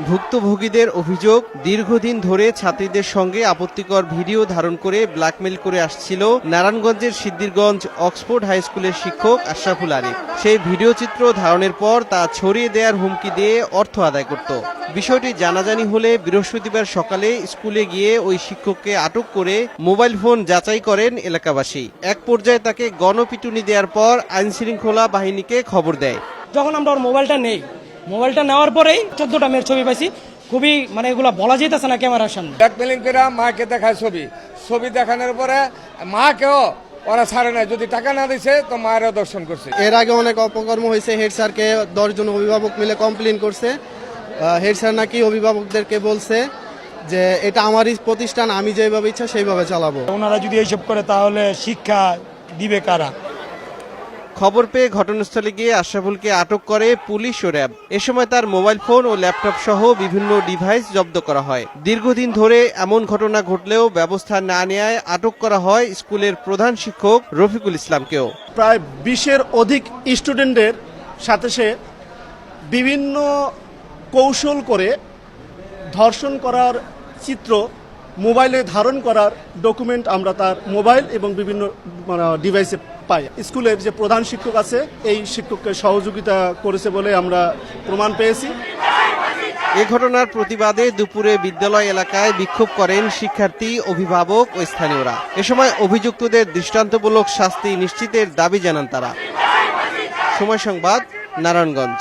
ভুক্তভোগীদের অভিযোগ, দীর্ঘদিন ধরে ছাত্রীদের সঙ্গে আপত্তিকর ভিডিও ধারণ করে ব্ল্যাকমেইল করে আসছিল নারায়ণগঞ্জের সিদ্ধিরগঞ্জ অক্সফোর্ড হাই স্কুলের শিক্ষক আশরাফুল আরিফ। সেই ভিডিও চিত্র ধারণের পর তা ছড়িয়ে দেওয়ার হুমকি দিয়ে অর্থ আদায় করত। বিষয়টি জানাজানি হলে বৃহস্পতিবার সকালে স্কুলে গিয়ে ওই শিক্ষককে আটক করে মোবাইল ফোন যাচাই করেন এলাকাবাসী। এক পর্যায়ে তাকে গণপিটুনি দেওয়ার পর আইনশৃঙ্খলা বাহিনীকে খবর দেয়। যখন আমরা ওর মোবাইলটা নেওয়ার পরেই 14টা মেয়ের ছবি পাইছি। খুবই এগুলা বলা যেতেছে না ক্যামেরার সামনে। ব্ল্যাকমেইলিং করে মাকে দেখায় ছবি দেখানোর পরে মাকেও ওরা ছাড়ে না, যদি টাকা না দিছে তো মায়েরও দর্শন করছে। এর আগে অনেক অপকর্ম হয়েছে। হেড স্যারকে 10 জন অভিভাবক মিলে কমপ্লেন করছে। হেড স্যার নাকি অভিভাবকদেরকে বলছে যে এটা আমারই প্রতিষ্ঠান, আমি যেভাবে ইচ্ছা সেইভাবে চালাবো। ওনারা যদি এইসব করে তাহলে শিক্ষা দিবে কারা? খবর পেয়ে ঘটনাস্থলে গিয়ে আশরাফুলকে আটক করে পুলিশ ও র্যাব। এ সময় তার মোবাইল ফোন ও ল্যাপটপ সহ বিভিন্ন ডিভাইস জব্দ করা হয়। দীর্ঘদিন ধরে এমন ঘটনা ঘটলেও ব্যবস্থা না নেওয়ায় আটক করা হয় স্কুলের প্রধান শিক্ষক রফিকুল ইসলামকেও। প্রায় 20-এর অধিক স্টুডেন্টের সাথে সে বিভিন্ন কৌশল করে ধর্ষণ করার চিত্র মোবাইলে ধারণ করার ডকুমেন্ট আমরা তার মোবাইল এবং বিভিন্ন ডিভাইসে পাই। স্কুলের যে প্রধান শিক্ষক আছে এই শিক্ষককে সহযোগিতা করেছে বলে আমরা প্রমাণ পেয়েছি। এ ঘটনার প্রতিবাদে দুপুরে বিদ্যালয় এলাকায় বিক্ষোভ করেন শিক্ষার্থী, অভিভাবক ও স্থানীয়রা। এ সময় অভিযুক্তদের দৃষ্টান্তমূলক শাস্তি নিশ্চিতের দাবি জানান তারা। সময় সংবাদ, নারায়ণগঞ্জ।